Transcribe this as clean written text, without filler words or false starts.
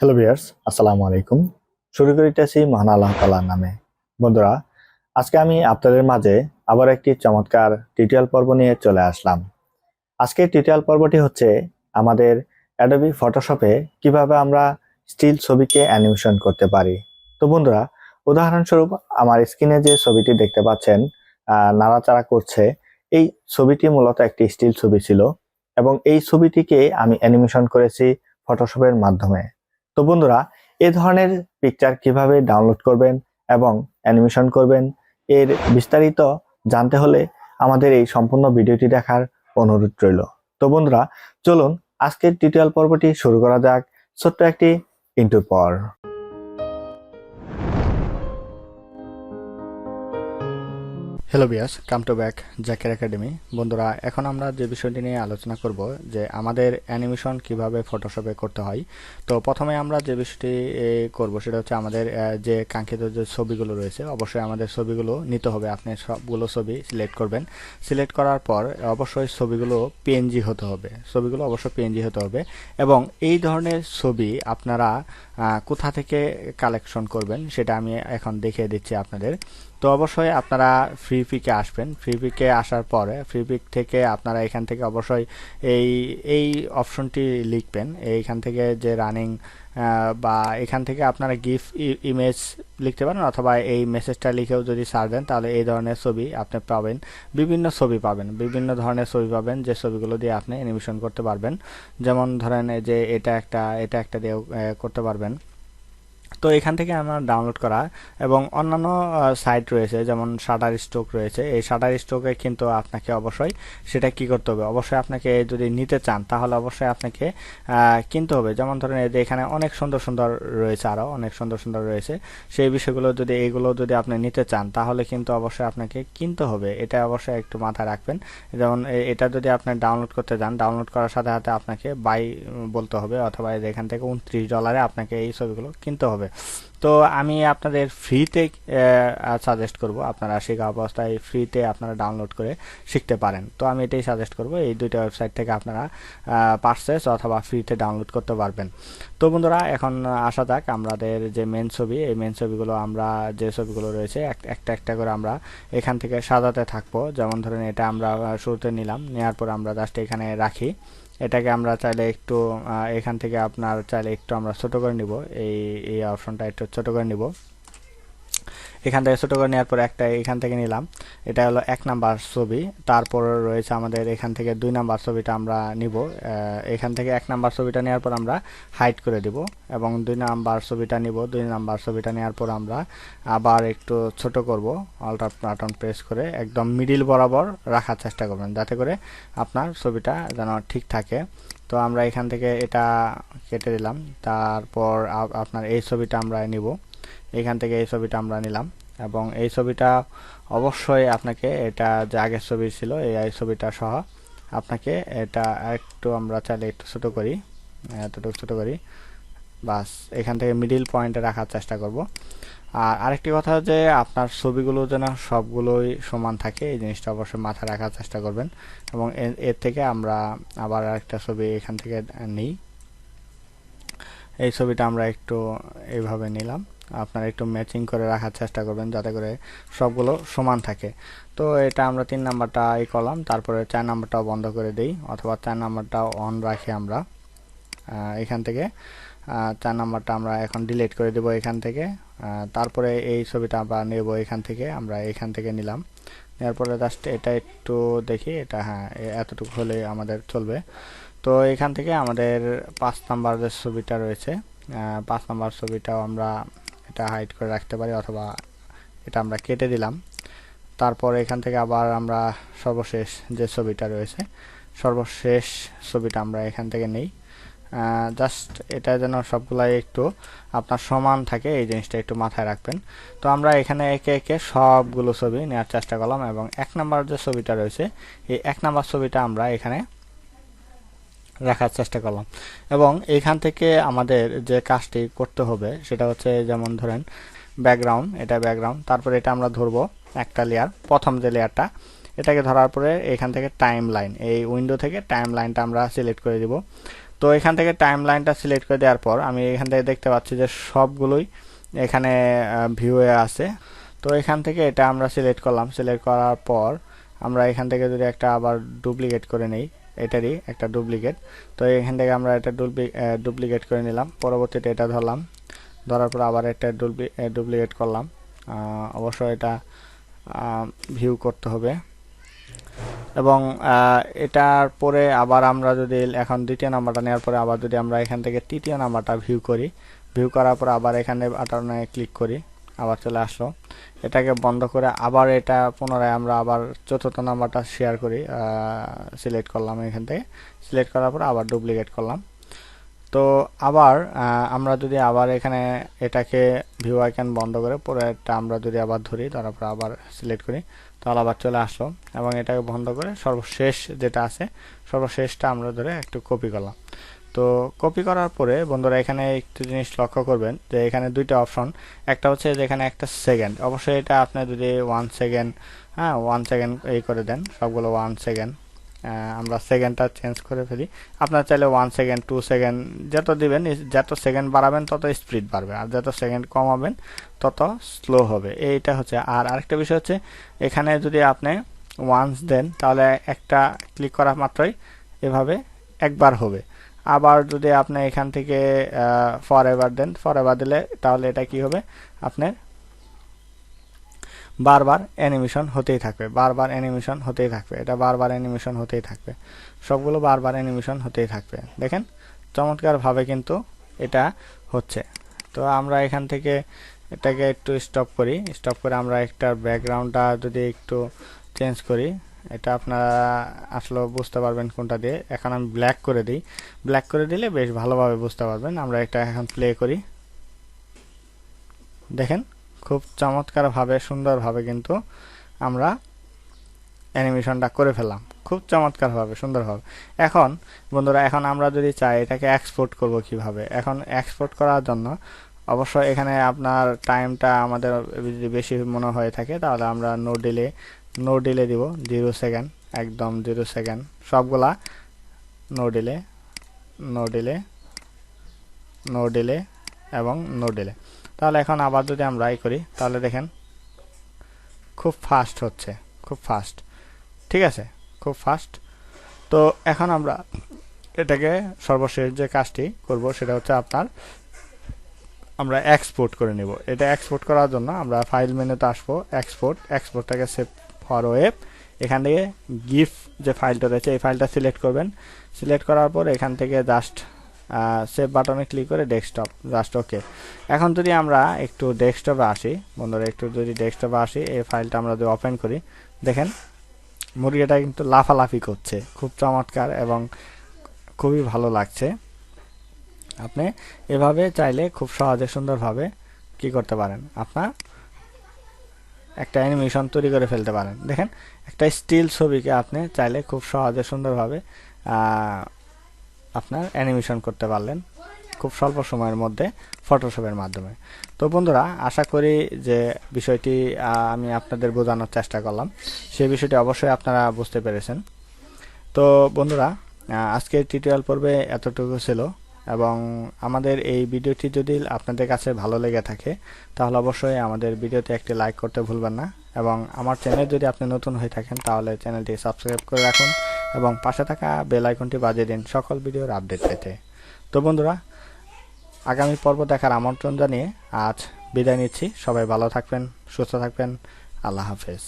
Hello viewers, আসসালামু আলাইকুম। শুরু করিতেছি মহান আল্লাহ তাআলার নামে। বন্ধুরা, আজকে আমি আপনাদের মাঝে আবার একটি চমৎকার টিউটোরিয়াল পর্ব নিয়ে চলে আসলাম। আজকের টিউটোরিয়াল পর্বটি হচ্ছে আমাদের অ্যাডোবি ফটোশপে কিভাবে আমরা স্টিল ছবিকে অ্যানিমেশন করতে পারি। তো বন্ধুরা, উদাহরণস্বরূপ আমার স্ক্রিনে যে ছবিটি দেখতে পাচ্ছেন নাড়াচাড়া করছে, এই ছবিটি মূলত একটি স্টিল ছবি ছিল এবং এই ছবিটিকে আমি অ্যানিমেশন করেছি ফটোশপের মাধ্যমে। তো বন্ধুরা, এই ধরনের পিকচার কিভাবে ডাউনলোড করবেন এবং অ্যানিমেশন করবেন এর বিস্তারিত জানতে হলে আমাদের এই সম্পূর্ণ ভিডিওটি দেখার অনুরোধ রইল। তো বন্ধুরা, চলুন আজকের টিউটোরিয়াল পর্বটি শুরু করা যাক ছোট্ট একটি ইন্ট্রোর পর। Hello viewers, come to back Zakir academy. বন্ধুরা, এখন আমরা যে বিষয়টি নিয়ে আলোচনা করব যে আমাদের অ্যানিমেশন কিভাবে ফটোশপে করতে হয়। তো প্রথমে আমরা যে বিষয়টি করব সেটা হচ্ছে আমাদের যে কাঙ্ক্ষিত যে ছবিগুলো রয়েছে, অবশ্যই আমাদের ছবিগুলো নিতে হবে। আপনি সবগুলো ছবি সিলেক্ট করবেন। সিলেক্ট করার পর অবশ্যই ছবিগুলো পিএনজি হতে হবে, ছবিগুলো অবশ্যই পিএনজি হতে হবে। এবং এই ধরনের ছবি আপনারা কোথা থেকে কালেকশন করবেন সেটা আমি এখন দেখিয়ে দিচ্ছি আপনাদের। তো অবশ্যই আপনারা ফ্রি পিকে আসবেন। ফ্রি পিকে আসার পরে ফ্রি পিক থেকে আপনারা এখান থেকে অবশ্যই এই এই অপশনটি লিখবেন। এইখান থেকে যে রানিং বা এখান থেকে আপনারা গিফ ইমেজ লিখতে পারেন, অথবা এই মেসেজটা লিখেও যদি সার্চ দেন তাহলে এই ধরনের ছবি আপনি পাবেন। বিভিন্ন ছবি পাবেন, বিভিন্ন ধরনের ছবি পাবেন যে ছবিগুলো দিয়ে আপনি অ্যানিমেশন করতে পারবেন। যেমন ধরেন যে এটা একটা দিয়ে করতে পারবেন। তো এখান থেকে আমার ডাউনলোড করা এবং অন্যান্য সাইট রয়েছে, যেমন শাটার স্টক রয়েছে। এই শাটার স্টকে কিন্তু আপনাকে অবশ্যই সেটা কি করতে হবে, অবশ্যই আপনাকে যদি নিতে চান তাহলে অবশ্যই আপনাকে কিনতে হবে। যেমন ধরেন এই যে এখানে অনেক সুন্দর সুন্দর রয়েছে, আরও অনেক সুন্দর সুন্দর রয়েছে। সেই বিষয়গুলো যদি এইগুলো যদি আপনি নিতে চান তাহলে কিন্তু অবশ্যই আপনাকে কিনতে হবে। এটা অবশ্যই একটু মাথায় রাখবেন। যেমন এটা যদি আপনি ডাউনলোড করতে যান, ডাউনলোড করার সাথে সাথে আপনাকে বাই বলতে হবে, অথবা এখান থেকে $29 আপনাকে এই ছবিগুলো কিনতে হবে। তো আমি আপনাদের ফ্রিতে সাজেস্ট করব, আপনারা শেখা অবস্থায় ফ্রিতে আপনারা ডাউনলোড করে শিখতে পারেন। তো আমি এটাই সাজেস্ট করব, এই দুইটা ওয়েবসাইট থেকে আপনারা পারচেস অথবা ফ্রিতে ডাউনলোড করতে পারবেন। তো বন্ধুরা, এখন আসা যাক আমাদের যে মেন ছবি, এই মেন ছবিগুলো আমরা যে ছবিগুলো রয়েছে একটা একটা করে আমরা এখান থেকে সাজাতে থাকবো। যেমন ধরেন এটা আমরা শুরুতে নিলাম, নেওয়ার পর আমরা জাস্ট এখানে রাখি। এটাকে আমরা চাইলে একটু এখান থেকে আপনার চাইলে একটু আমরা ছোট করে নিব, এই অপশনটা একটু ছোট করে নিব। এখান থেকে ছোট করে নেওয়ার পর একটা এখান থেকে নিলাম, এটা হলো 1 নাম্বার ছবি। তারপর রয়েছে আমাদের এখান থেকে 2 নাম্বার ছবিটা আমরা নিব। এখান থেকে 1 নাম্বার ছবিটা নেওয়ার পর আমরা হাইড করে দিব এবং 2 নাম্বার ছবিটা নিব। 2 নাম্বার ছবিটা নেওয়ার পর আমরা আবার একটু ছোট করব, অল্টার বাটন প্রেস করে একদম মিডিল বরাবর রাখার চেষ্টা করবেন, যাতে করে আপনার ছবিটা যেন ঠিক থাকে। তো আমরা এখান থেকে এটা কেটে দিলাম। তারপর আপনার এই ছবিটা আমরা নিব, এখান থেকে এই ছবিটা আমরা নিলাম এবং এই ছবিটা অবশ্যই আপনাকে, এটা যে আগের ছবি ছিল এই ছবিটা সহ আপনাকে এটা একটু আমরা চাইলে একটু ছোট করি, এতটুকু ছোট করি, বাস এখান থেকে মিডিল পয়েন্টে রাখার চেষ্টা করব। আর আরেকটি কথা যে আপনার ছবিগুলো যেন সবগুলোই সমান থাকে, এই জিনিসটা অবশ্যই মাথায় রাখার চেষ্টা করবেন। এবং এর থেকে আমরা আবার আরেকটা ছবি এখান থেকে নিই। এই ছবিটা আমরা একটু এইভাবে নিলাম, আপনারা একটু ম্যাচিং করে রাখার চেষ্টা করবেন যাতে করে সবগুলো সমান থাকে। তো এটা আমরা 3 নাম্বারটা করলাম, তারপরে 4 নাম্বারটাও বন্ধ করে দিই, অথবা 4 নাম্বারটাও অন রাখি আমরা এখান থেকে। 4 নাম্বারটা আমরা এখন ডিলিট করে দেব এখান থেকে। তারপরে এই ছবিটা আমরা নেব এখান থেকে, আমরা এখান থেকে নিলাম। নেওয়ার পরে জাস্ট এটা একটু দেখি, এটা হ্যাঁ এতটুকু হলে আমাদের চলবে। তো এখান থেকে আমাদের 5 নাম্বার যে ছবিটা রয়েছে, 5 নাম্বার ছবিটাও আমরা এটা হাইড করে রাখতে পারি, অথবা এটা আমরা কেটে দিলাম। তারপর এখান থেকে আবার আমরা সর্বশেষ যে ছবিটা রয়েছে, সর্বশেষ ছবিটা আমরা এখান থেকে নেই। জাস্ট এটা যেন সবগুলাই একটু আপনার সমান থাকে, এই জিনিসটা একটু মাথায় রাখবেন। তো আমরা এখানে একে একে সবগুলো ছবি নেওয়ার চেষ্টা করলাম এবং 1 নাম্বার যে ছবিটা রয়েছে এই 1 নাম্বার ছবিটা আমরা এখানে রাখার চেষ্টা করলাম। এবং এখান থেকে আমাদের যে কাজটি করতে হবে সেটা হচ্ছে, যেমন ধরেন ব্যাকগ্রাউন্ড, এটা ব্যাকগ্রাউন্ড, তারপরে এটা আমরা ধরবো একটা লেয়ার, প্রথম যে লেয়ারটা, এটাকে ধরার পরে এখান থেকে টাইম লাইন, এই উইন্ডো থেকে টাইম লাইনটা আমরা সিলেক্ট করে দিব। তো এখান থেকে টাইম লাইনটা সিলেক্ট করে দেওয়ার পর আমি এখান থেকে দেখতে পাচ্ছি যে সবগুলোই এখানে ভিউয়ে আছে। তো এখান থেকে এটা আমরা সিলেক্ট করলাম, সিলেক্ট করার পর আমরা এখান থেকে যদি একটা আবার ডুপ্লিকেট করে নেই, এটারই একটা ডুপ্লিকেট। তো এখান থেকে আমরা এটা ডুপ্লিকেট করে নিলাম, পরবর্তীতে এটা ধরলাম, ধরার পর আবার একটা ডুপ্লিকেট করলাম। অবশ্যই এটা ভিউ করতে হবে। এবং এটার পরে আবার আমরা যদি এখন দ্বিতীয় নাম্বারটা নেওয়ার পরে আবার যদি আমরা এখান থেকে তৃতীয় নাম্বারটা ভিউ করি, ভিউ করার পর আবার এখানে বাটনে ক্লিক করি, আবার চলে আসলো। এটাকে বন্ধ করে আবার এটা পুনরায় আমরা আবার চতুর্থ নাম্বারটা শেয়ার করি, সিলেক্ট করলাম, এখান থেকে সিলেক্ট করার পর আবার ডুপ্লিকেট করলাম। তো আবার আমরা যদি আবার এখানে এটাকে ভিউ আইকন বন্ধ করে পরেরটা আমরা যদি আবার ধরি, তারপর আবার সিলেক্ট করি, তাহলে আবার চলে আসলো। এবং এটাকে বন্ধ করে সর্বশেষ যেটা আছে, সর্বশেষটা আমরা ধরে একটু কপি করলাম। তো কপি করার পরে বন্ধুরা এখানে একটু জিনিস লক্ষ্য করবেন যে এখানে দুইটা অপশন, একটা হচ্ছে যেখানে একটা সেকেন্ড, অবশ্যই এটা আপনি যদি 1 সেকেন্ড, 1 সেকেন্ড এই করে দেন, সবগুলো 1 সেকেন্ড, আমরা সেকেন্ডটা চেঞ্জ করে ফেলি। আপনার চাইলে 1 সেকেন্ড 2 সেকেন্ড যত দিবেন, যত সেকেন্ড বাড়াবেন তত স্পিড বাড়বে, আর যত সেকেন্ড কমাবেন তত স্লো হবে। এইটা হচ্ছে। আর আরেকটা বিষয় হচ্ছে এখানে যদি আপনি ওয়ান্স দেন তাহলে একটা ক্লিক করা মাত্রই এভাবে একবার হবে। আবার যদি আপনি এখান থেকে ফরএভার দেন, ফরএভার দিলে তাহলে এটা কি হবে, আপনার বারবার অ্যানিমেশন হতেই থাকবে, বারবার অ্যানিমেশন হতেই থাকবে, এটা বারবার অ্যানিমেশন হতেই থাকবে, সবগুলো বারবার অ্যানিমেশন হতেই থাকবে। দেখেন চমৎকারভাবে কিন্তু এটা হচ্ছে। তো আমরা এখান থেকে এটাকে একটু স্টপ করি, স্টপ করে আমরা একটা ব্যাকগ্রাউন্ডটা যদি একটু চেঞ্জ করি, এটা আপনারা আসলে বুঝতে পারবেন কোনটা দিয়ে। এখন আমি ব্ল্যাক করে দিই, ব্ল্যাক করে দিলে বেশ ভালোভাবে বুঝতে পারবেন। আমরা এটা এখন প্লে করি, দেখেন খুব চমৎকারভাবে সুন্দরভাবে কিন্তু আমরা অ্যানিমেশনটা করে ফেললাম, খুব চমৎকারভাবে সুন্দরভাবে। এখন বন্ধুরা এখন আমরা যদি চাই এটাকে এক্সপোর্ট করব কিভাবে, এখন এক্সপোর্ট করার জন্য অবশ্যই এখানে আপনার টাইমটা আমাদের যদি বেশি মনে হয়ে থাকে তাহলে আমরা নো ডিলে দিব, 0 সেকেন্ড, একদম 0 সেকেন্ড, সবগুলা no delay, no delay, no delay এবং নো ডিলে। তাহলে এখন আবার যদি আমরা করি তাহলে দেখেন খুব ফাস্ট হচ্ছে, খুব ফাস্ট, ঠিক আছে, খুব ফাস্ট। তো এখন আমরা এটাকে সর্বশেষ যে কাজটি করব সেটা হচ্ছে আমরা এক্সপোর্ট করে নিব। এটা এক্সপোর্ট করার জন্য আমরা ফাইল মেনুতে আসবো, এক্সপোর্টটাকে সেভ ফর ওয়েব, এখান থেকে গিফ যে ফাইলটা রয়েছে এই ফাইলটা সিলেক্ট করবেন। সিলেক্ট করার পর এখান থেকে জাস্ট সেভ বাটনে ক্লিক করে ডেস্কটপ, জাস্ট ওকে। এখন যদি আমরা একটু ডেস্কটপে আসি বন্ধুরা, একটু যদি ডেস্কটপে আসি, এই ফাইলটা আমরা যদি ওপেন করি, দেখেন মুরগিটা কিন্তু লাফালাফি করছে, খুব চমৎকার এবং খুবই ভালো লাগছে। আপনি এভাবে চাইলে খুব সহজে সুন্দরভাবে কি করতে পারেন, আপনার একটা অ্যানিমেশন তৈরি করে ফেলতে পারেন। দেখেন একটা স্টিল ছবিকে আপনি চাইলে খুব সহজে সুন্দরভাবে আপনার অ্যানিমেশন করতে পারলেন খুব স্বল্প সময়ের মধ্যে ফটোশপের মাধ্যমে। তো বন্ধুরা আশা করি যে বিষয়টি আমি আপনাদের বোঝানোর চেষ্টা করলাম, সেই বিষয়টি অবশ্যই আপনারা বুঝতে পেরেছেন। তো বন্ধুরা আজকের টিউটোরিয়াল পর্বে এতটুকু ছিল, এবং আমাদের এই ভিডিওটি যদি আপনাদের কাছে ভালো লেগে থাকে তাহলে অবশ্যই আমাদের ভিডিওতে একটি লাইক করতে ভুলবেন না, এবং আমার চ্যানেল যদি আপনি নতুন হয়ে থাকেন তাহলে চ্যানেলটি সাবস্ক্রাইব করে রাখুন এবং পাশে থাকা বেল আইকনটি বাজিয়ে দিন সকল ভিডিওর আপডেট পেতে। তো বন্ধুরা আগামী পর্ব দেখার আমন্ত্রণ জানিয়ে আজ বিদায় নিচ্ছি। সবাই ভালো থাকবেন, সুস্থ থাকবেন, আল্লাহ হাফেজ।